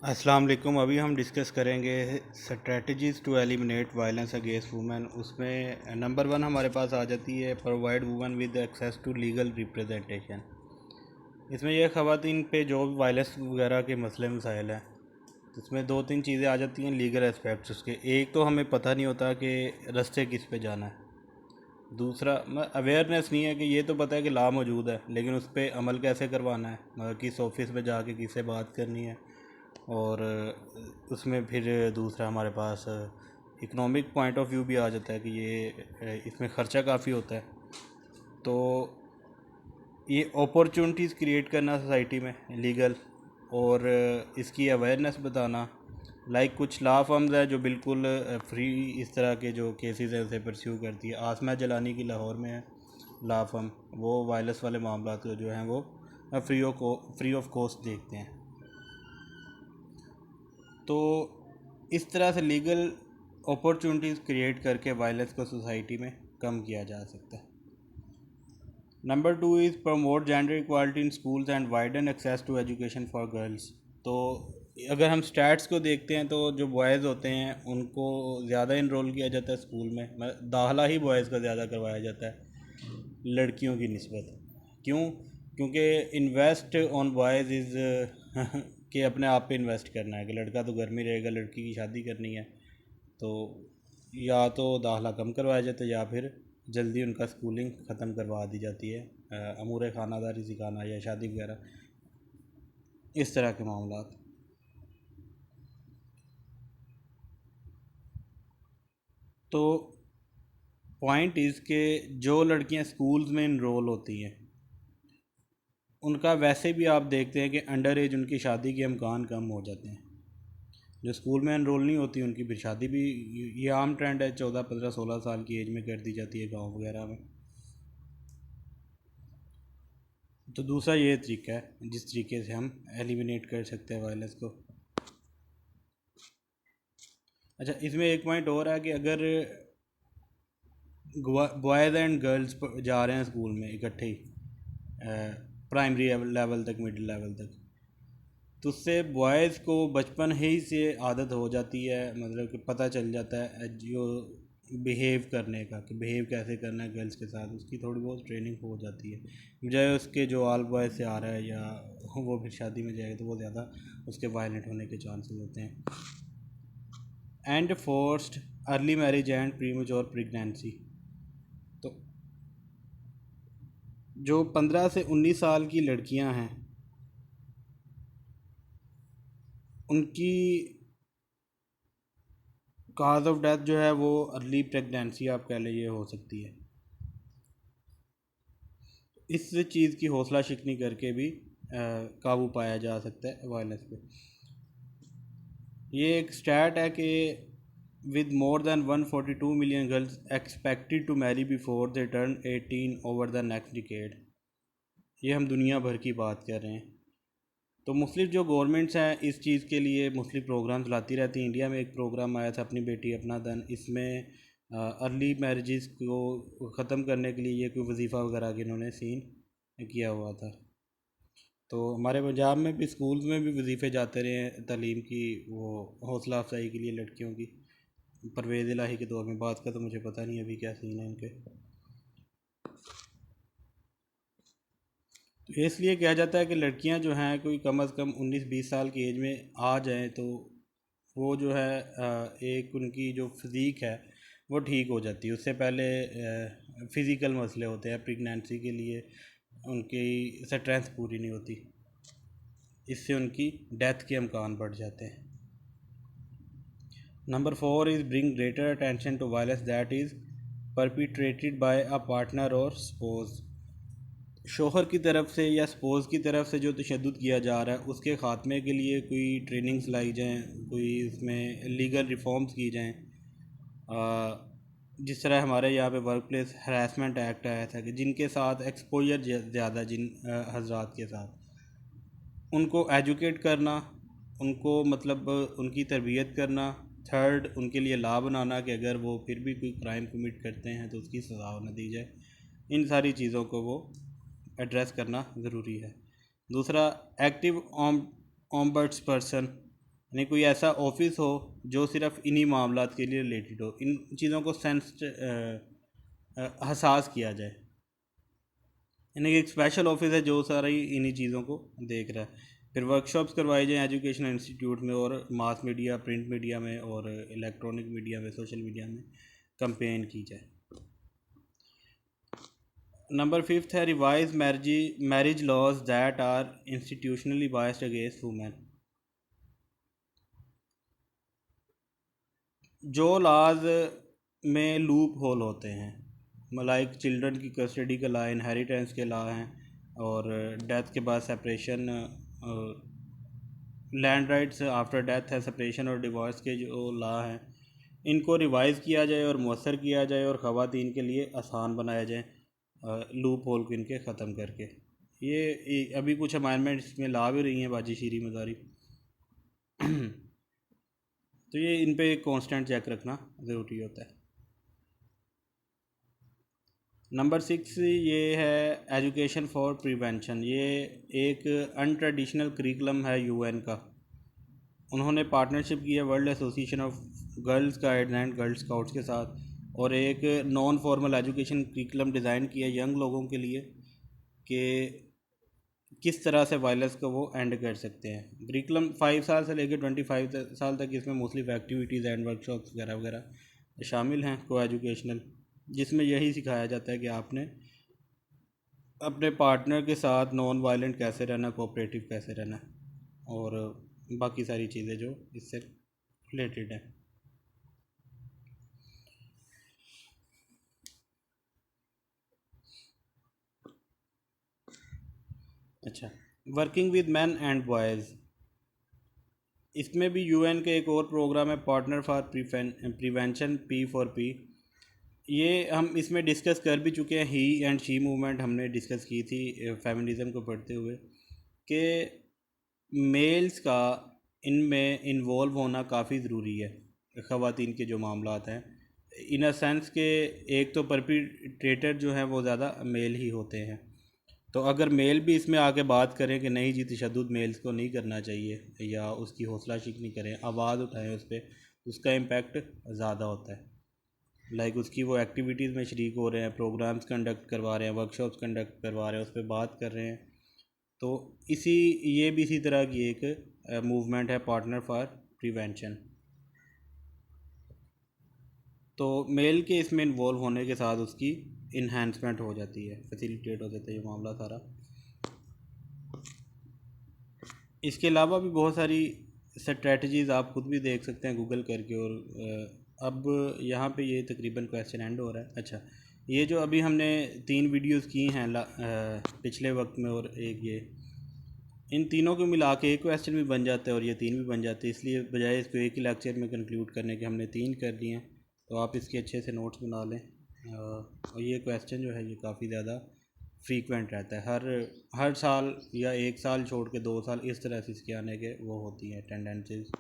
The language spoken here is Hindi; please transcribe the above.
अस्सलाम वालेकुम। अभी हम डिस्कस करेंगे strategies to eliminate violence against women. उसमें नंबर 1 हमारे पास आ जाती है provide women with access to legal representation. इसमें यह ख़वातीन पे जो वायलेंस वगैरह के मसले मसाइल हैं, इसमें दो तीन चीज़ें आ जाती हैं लीगल एस्पेक्ट्स उसके। एक तो हमें पता नहीं होता कि रास्ते किस पे जाना है। दूसरा अवेयरनेस नहीं है कि ये तो पता है कि लॉ मौजूद है, लेकिन उस पर अमल कैसे करवाना है, मतलब किस ऑफिस में जाके किससे बात करनी है। और उसमें फिर दूसरा हमारे पास इकोनॉमिक पॉइंट ऑफ व्यू भी आ जाता है कि ये इसमें ख़र्चा काफ़ी होता है। तो ये अपॉर्चुनिटीज़ क्रिएट करना सोसाइटी में लीगल, और इसकी अवेयरनेस बताना। लाइक कुछ लॉ फर्म्स है जो बिल्कुल फ्री इस तरह के जो केसेस हैं उसे परस्यू करती है। आसमा जलानी की लाहौर में है लॉ फर्म, वो वायलेंस वाले मामला जो हैं वो फ्री ऑफ कॉस्ट देखते हैं। तो इस तरह से लीगल अपॉर्चुनिटीज़ क्रिएट करके वायलेंस को सोसाइटी में कम किया जा सकता है। Number 2 is promote gender equality in schools and widen access to education for girls. तो अगर हम स्टैट्स को देखते हैं तो जो बॉयज़ होते हैं उनको ज़्यादा इनरोल किया जाता है स्कूल में, दाखिला ही बॉयज़ का ज़्यादा करवाया जाता है लड़कियों की निस्बत। क्यों? क्योंकि इन्वेस्ट ऑन बॉयज़ इज़ कि अपने आप पे इन्वेस्ट करना है कि लड़का तो घर में रहेगा, लड़की की शादी करनी है। तो या तो दाखिला कम करवाया जाता है या फिर जल्दी उनका स्कूलिंग ख़त्म करवा दी जाती है, अमूर ख़ानादारी सिखाना या शादी वगैरह इस तरह के मामला। तो पॉइंट इज़ के जो लड़कियां स्कूल्स में इनरोल होती हैं उनका वैसे भी आप देखते हैं कि अंडर एज उनकी शादी के इम्कान कम हो जाते हैं। जो स्कूल में एनरोल नहीं होती उनकी फिर शादी भी, ये आम ट्रेंड है, 14 15 16 साल की एज में कर दी जाती है गांव वगैरह में। तो दूसरा ये तरीका है जिस तरीके से हम एलिमिनेट कर सकते हैं वायलेंस को। अच्छा, इसमें एक पॉइंट और है कि अगर बॉयज़ एंड गर्ल्स जा रहे हैं स्कूल में इकट्ठे ही प्राइमरी लेवल तक, मिडिल लेवल तक, तो उससे बॉयज़ को बचपन ही से आदत हो जाती है, मतलब कि पता चल जाता है जो बिहेव करने का, कि बिहेव कैसे करना है गर्ल्स के साथ, उसकी थोड़ी बहुत ट्रेनिंग हो जाती है। बजाय उसके जो आल बॉय से आ रहा है या वो फिर शादी में जाएगा तो वो ज़्यादा उसके वायलेंट होने के चांसेस होते हैं। And forced early marriage and premature pregnancy. तो जो 15 से 19 साल की लड़कियां हैं उनकी काज ऑफ डेथ जो है वो अर्ली प्रेगनेंसी आप कह लीजिए हो सकती है। इस चीज़ की हौसला शिकनी करके भी काबू पाया जा सकता है वायलेंस पे। ये एक स्टैट है कि with more than 142 million girls expected to marry before they turn 18 over the next decade. ये हम दुनिया भर की बात कर रहे हैं। तो मुख्तलिफ जो गवर्नमेंट्स हैं इस चीज़ के लिए मुख्तलिफ प्रोग्राम्स लाती रहती हैं। इंडिया में एक प्रोग्राम आया था अपनी बेटी अपना धन, इसमें अर्ली मैरिजेस को ख़त्म करने के लिए ये कोई वजीफ़ा वगैरह के इन्होंने सीन किया हुआ था। तो हमारे पंजाब में भी स्कूल्स में भी वजीफ़े जाते रहे हैं तालीम की, वो हौसला अफजाई के लिए लड़कियों की। परवेज़ इलाही के दौर में, बात का तो मुझे पता नहीं अभी क्या सीन है इनके। तो इसलिए कहा जाता है कि लड़कियां जो हैं कोई कम अज़ कम 19 20 साल की एज में आ जाएं तो वो जो है एक उनकी जो फिज़ीक है वो ठीक हो जाती है। उससे पहले फ़िज़िकल मसले होते हैं, प्रेगनेंसी के लिए उनकी स्ट्रेंथ पूरी नहीं होती, इससे उनकी डेथ के इम्कान बढ़ जाते हैं। Number 4 is bring greater attention to violence that is perpetrated by a partner और स्पोज। शोहर की तरफ से या स्पोज की तरफ से जो तशद्दुद किया जा रहा है उसके ख़ात्मे के लिए कोई ट्रेनिंग्स लाई जाएँ, कोई इसमें लीगल रिफॉर्म्स की जाएँ। जिस तरह हमारे यहाँ पे वर्क प्लेस हरासमेंट एक्ट आया था कि जिनके साथ एक्सपोजर ज़्यादा जिन हजरात के साथ, उनको एजुकेट करना, उनको मतलब उनकी तरबियत करना। थर्ड, उनके लिए लॉ बनाना कि अगर वो फिर भी कोई क्राइम कमिट करते हैं तो उसकी सज़ा न दी जाए। इन सारी चीज़ों को वो एड्रेस करना ज़रूरी है। दूसरा, एक्टिव ऑम्बड्स पर्सन यानी कोई ऐसा ऑफिस हो जो सिर्फ इन्हीं मामलात के लिए रिलेटेड हो, इन चीज़ों को हसास किया जाए। यानी कि एक स्पेशल ऑफिस है जो सारी इन्हीं चीज़ों को देख रहा है। फिर वर्कशॉप्स करवाई जाएँ एजुकेशन इंस्टीट्यूट में और मास मीडिया, प्रिंट मीडिया में और इलेक्ट्रॉनिक मीडिया में, सोशल मीडिया में कंपेन की जाए। नंबर 5 है revise marriage laws that are institutionally biased against women. जो लॉज में लूप होल होते हैं, लाइक चिल्ड्रन की कस्टडी का लॉ, इनहेरिटेंस के लॉ हैं और डेथ के बाद separation, land rights after death है, सेपरेशन और डिवोर्स के जो लॉ हैं, इनको रिवाइज़ किया जाए और मौसर किया जाए और ख़वातीन के लिए आसान बनाया जाए, लूप होल को इनके ख़त्म करके। ये अभी कुछ अमेंडमेंट्स में ला भी रही हैं बाजी शीरी मज़ारी। तो ये इन पे कांस्टेंट चेक रखना ज़रूरी होता है। नंबर 6 ये है एजुकेशन फॉर प्रिवेंशन। ये एक अनट्रेडिशनल करिकुलम है यूएन का। उन्होंने पार्टनरशिप की है world association of girls guides and girl scouts के साथ और एक non formal education curriculum design किया यंग लोगों के लिए कि किस तरह से वायलेंस को वो एंड कर सकते हैं। करिकुलम 5 साल से लेकर 25 साल तक इसमें मोस्टली एक्टिविटीज़ एंड वर्कशॉप्स वगैरह वगैरह शामिल हैं को एजुकेशनल, जिसमें यही सिखाया जाता है कि आपने अपने पार्टनर के साथ नॉन वायलेंट कैसे रहना, कोऑपरेटिव कैसे रहना और बाकी सारी चीज़ें जो इससे रिलेटेड हैं। अच्छा, working with man and boys, इसमें भी यूएन का एक और प्रोग्राम है पार्टनर फॉर प्रिवेंशन, P4P। ये हम इसमें डिस्कस कर भी चुके हैं। ही एंड शी मूवमेंट हमने डिस्कस की थी फेमिनिज़म को पढ़ते हुए कि मेल्स का इनमें इन्वॉल्व होना काफ़ी ज़रूरी है। ख़वातीन के जो मामलात हैं इन अ सेंस के एक तो परपिट्रेटर जो हैं वो ज़्यादा मेल ही होते हैं, तो अगर मेल भी इसमें आके बात करें कि नहीं जी तशद्दुद मेल्स को नहीं करना चाहिए या उसकी हौसला शिकनी करें, आवाज़ उठाएं उस पर, उसका इम्पेक्ट ज़्यादा होता है। लाइक उसकी वो एक्टिविटीज़ में शरीक हो रहे हैं, प्रोग्राम्स कंडक्ट करवा रहे हैं, वर्कशॉप्स कंडक्ट करवा रहे हैं, उस पर बात कर रहे हैं। तो ये भी इसी तरह की एक मूवमेंट है पार्टनर फॉर प्रिवेंशन। तो मेल के इसमें इन्वॉल्व होने के साथ उसकी इन्हांसमेंट हो जाती है, फैसिलिटेट हो जाता है ये मामला सारा। इसके अलावा भी बहुत सारी स्ट्रेटजीज़ आप खुद भी देख सकते हैं गूगल करके। और अब यहाँ पे ये तकरीबन क्वेश्चन एंड हो रहा है। अच्छा, ये जो अभी हमने 3 वीडियोस की हैं पिछले वक्त में और एक ये, इन तीनों को मिला के एक क्वेश्चन भी बन जाता है और ये 3 भी बन जाते हैं। इसलिए बजाय इसको एक ही लेक्चर में कंक्लूड करने के हमने 3 कर लिए हैं। तो आप इसके अच्छे से नोट्स बना लें। और ये क्वेश्चन जो है ये काफ़ी ज़्यादा फ्रीक्वेंट रहता है, हर साल या 1 साल छोड़ के 2 साल इस तरह से इसके आने के वो होती हैं टेंडेंसीज।